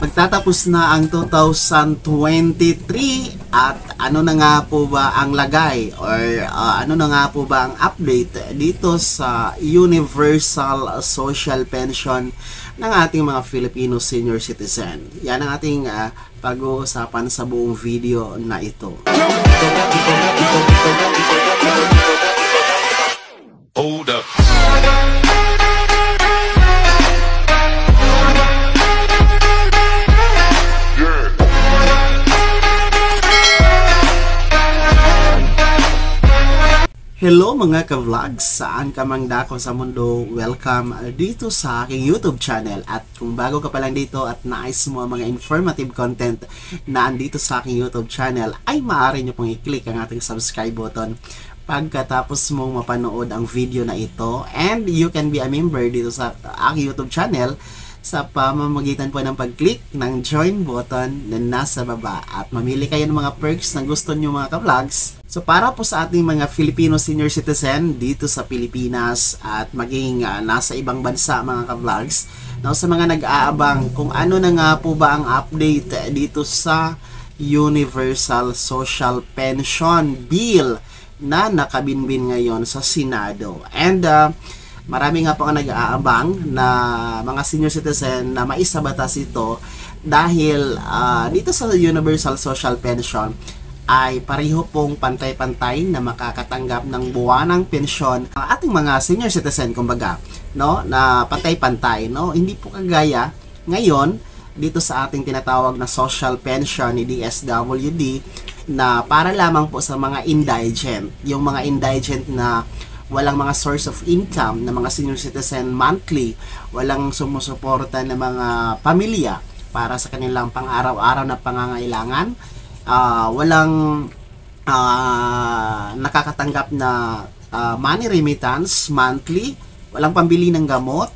Magtatapos na ang 2023 at ano na nga po ba ang lagay or ano na nga po ba ang update dito sa Universal Social Pension ng ating mga Filipino senior citizen. Yan ang ating pag-uusapan sa buong video na ito. Hold up. Hello mga ka-vlogs, saan ka mang dako sa mundo, welcome dito sa aking YouTube channel. At kung bago ka pa lang dito at nais mo ang mga informative content na andito sa aking YouTube channel, ay maaari nyo pong i-click ang ating subscribe button pagkatapos mong mapanood ang video na ito. And you can be a member dito sa aking YouTube channel sa pamamagitan po ng pag-click ng join button na nasa baba at mamili kayo ng mga perks na gusto nyo mga ka-vlogs. So para po sa ating mga Filipino senior citizen dito sa Pilipinas at maging nasa ibang bansa mga ka-vlogs, no, sa mga nag-aabang kung ano na nga po ba ang update dito sa Universal Social Pension Bill na nakabinbin ngayon sa Senado. And marami nga po ang nag-aabang na mga senior citizen na maisabatas ito dahil dito sa Universal Social Pension ay pareho pong pantay-pantay na makakatanggap ng buwanang pensyon ang ating mga senior citizen, kumbaga, no, na pantay-pantay, no, hindi po kagaya ngayon dito sa ating tinatawag na social pension ni DSWD na para lamang po sa mga indigent, yung mga indigent na walang mga source of income na mga senior citizen monthly, walang sumusuporta na mga pamilya para sa kanilang pang-araw-araw na pangangailangan, walang nakakatanggap na money remittance monthly, walang pambili ng gamot,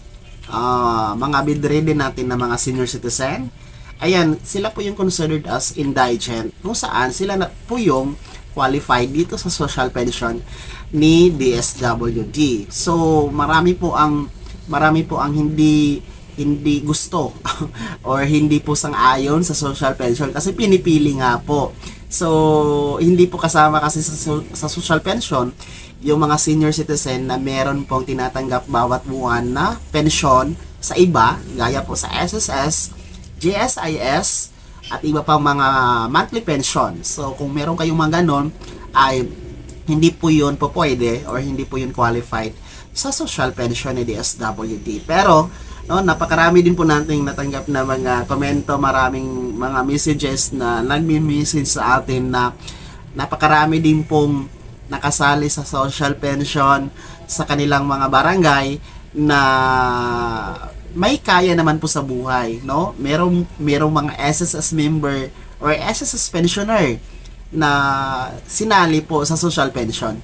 mga bedridden natin na mga senior citizen. Ayan, sila po yung considered as indigent kung saan sila na po yung qualified dito sa social pension ni DSWD. So marami po ang hindi gusto or hindi po sang-ayon sa social pension kasi pinipili nga po. So hindi po kasama kasi sa social pension yung mga senior citizen na meron pong tinatanggap bawat buwan na pensyon sa iba, gaya po sa SSS, GSIS, at iba pang mga monthly pension. So kung meron kayong mga ganon, ay hindi po yun po pwede or hindi po yun qualified sa social pension ni DSWD. Pero no, napakarami din po nating natanggap na mga komento, maraming mga messages na nagmi-message sa atin na napakarami din pong nakasali sa social pension sa kanilang mga barangay na may kaya naman po sa buhay, no? Merong mga SSS member or SSS pensioner na sinali po sa social pension.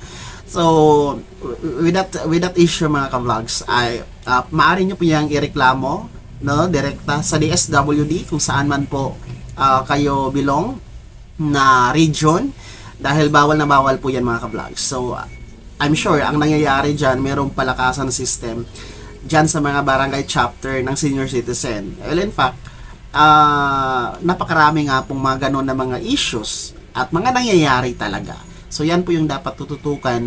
So with that issue mga ka-vlogs, ay maaari nyo po yung ireklamo, no, direkta sa DSWD kung saan man po kayo belong na region, dahil bawal na bawal po yan mga ka-vlogs. So I'm sure ang nangyayari dyan, merong palakasan system dyan sa mga barangay chapter ng senior citizen. Well, in fact, napakarami nga pong mga ganun na mga issues at mga nangyayari talaga. So yan po yung dapat tututukan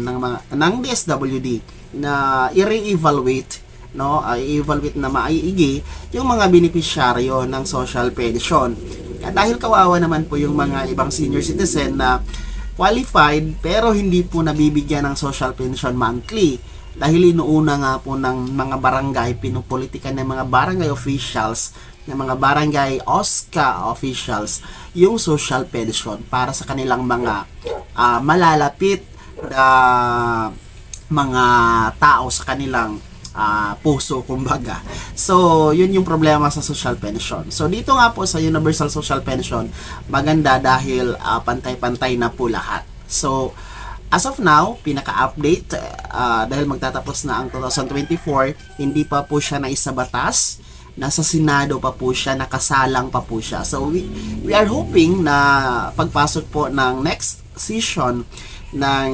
ng DSWD na i-re-evaluate, no, i-evaluate na maiigi yung mga beneficiaryo ng social pension. At dahil kawawa naman po yung mga ibang senior citizen na qualified pero hindi po nabibigyan ng social pension monthly dahil inuuna nga po ng mga barangay, pinupolitikan ng mga barangay officials, ng mga barangay OSCA officials yung social pension para sa kanilang mga malalapit na mga tao sa kanilang puso, kumbaga. So yun yung problema sa social pension. So dito nga po sa Universal Social Pension, maganda dahil pantay-pantay na po lahat. So as of now, pinaka-update dahil magtatapos na ang 2024, hindi pa po siya naisabatas, nasa Senado pa po siya, nakasalang pa po siya. So we are hoping na pagpasok po ng next session ng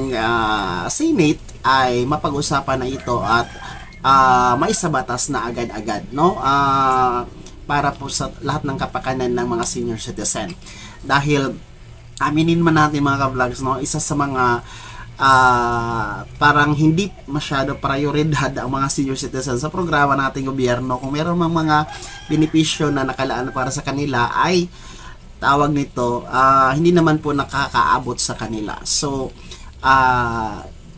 Senate ay mapag-usapan na ito at maisabatas na agad-agad, no? para po sa lahat ng kapakanan ng mga senior citizen. Dahil aminin man natin mga ka-vlogs, no, isa sa mga parang hindi masyado prioridad ang mga senior citizen sa programa nating gobyerno. Kung meron mang mga benepisyo na nakalaan para sa kanila ay tawag nito, hindi naman po nakakaabot sa kanila. So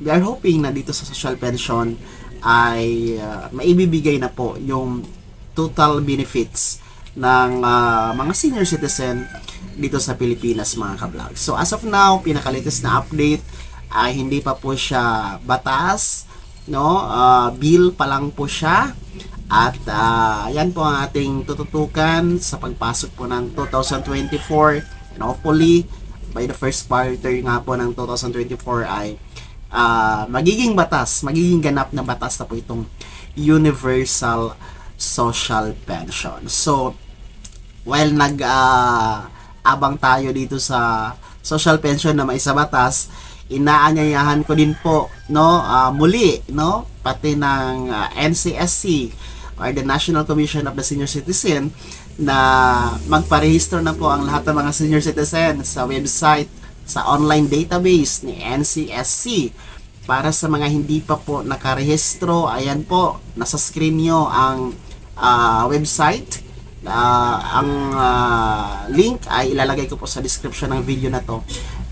we are hoping na dito sa social pension ay maibibigay na po yung total benefits ng mga senior citizen dito sa Pilipinas mga ka-vlog. So as of now, pinaka-latest na update ay hindi pa po siya batas, no? Bill pa lang po siya. At yan po ang ating tututukan sa pagpasok po ng 2024, and hopefully by the first quarter nga po ng 2024 ay magiging ganap na batas na po itong universal social pension. So while abang tayo dito sa social pension na maisa batas, inaanyayahan ko din po, no, muli, no, pati ng NCSC or the National Commission of the Senior Citizen na magparehistro na po ang lahat ng mga senior citizen sa website, sa online database ni NCSC. Para sa mga hindi pa po nakarehistro, ayan po, nasa screen nyo ang website. Ang link ay ilalagay ko po sa description ng video na to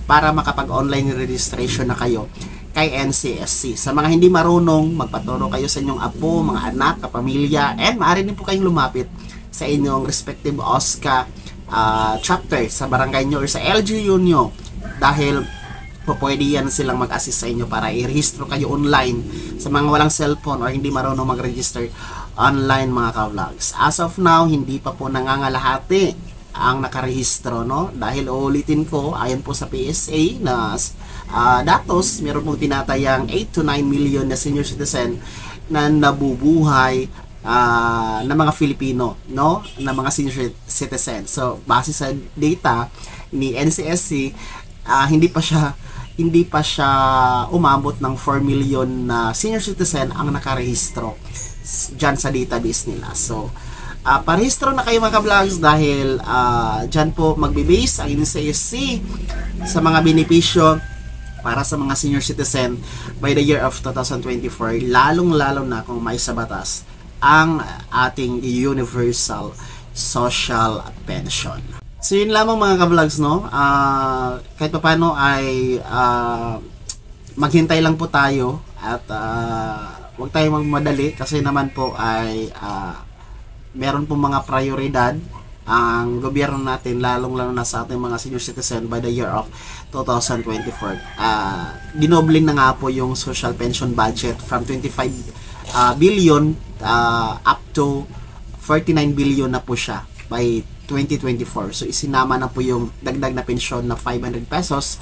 para makapag-online registration na kayo kay NCSC. Sa mga hindi marunong, magpaturo kayo sa inyong apo, mga anak, kapamilya, and maaari din po kayong lumapit sa inyong respective OSCA chapter sa barangay nyo or sa LGU nyo, dahil po pwede yan silang mag-assist sa inyo para i-register kayo online sa mga walang cellphone or hindi marunong mag-register online mga ka-vlogs. As of now, hindi pa po nangangalahati ang nakarehistro, no? Dahil uulitin ko, ayon po sa PSA na datos, meron pong tinatayang 8 to 9 million na senior citizen na nabubuhay na mga Filipino, no? Na mga senior citizen. So, base sa data ni NCSC, hindi pa siya umabot ng 4 million na senior citizen ang nakarehistro dyan sa database nila. So, parehistro na kayo mga ka-vlogs dahil dyan po magbe-base ang NCSC sa mga benepisyo para sa mga senior citizen by the year of 2024, lalong-lalo na kung may sa batas ang ating universal social pension. So yun lamang mga ka-vlogs, no? Kahit pa paano ay maghintay lang po tayo at huwag tayong magmadali kasi naman po ay meron pong mga prioridad ang gobyerno natin, lalong-lalo na sa ating mga senior citizen by the year of 2024. Dinobling na nga po yung social pension budget from 25 billion up to 49 billion na po siya by 2024. So isinama na po yung dagdag na pensyon na 500 pesos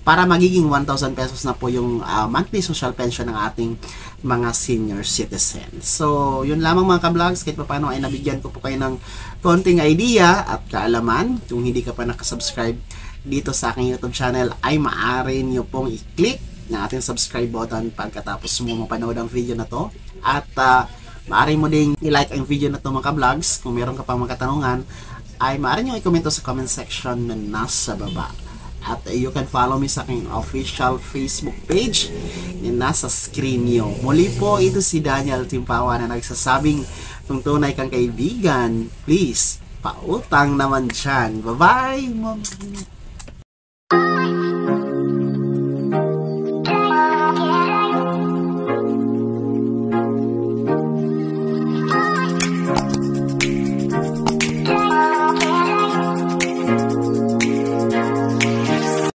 para magiging 1,000 pesos na po yung monthly social pension ng ating mga senior citizen. So, yun lamang mga ka-vlogs. Kahit pa paano ay nabigyan ko po kayo ng konting idea at kaalaman. Kung hindi ka pa nakasubscribe dito sa aking YouTube channel, ay maaari nyo pong i-click ng ating subscribe button pagkatapos mo mapanood ang video na to. At maaari mo ding i-like ang video na to mga ka-vlogs. Kung meron ka pang mga katanungan, ay maaari nyo i-comment sa comment section na nasa baba. At you can follow me sa aking official Facebook page na nasa screen nyo. Muli po, ito si Daniel Timpawa na nagsasabing kung tunay kang kaibigan, please, pautang naman dyan. Bye-bye!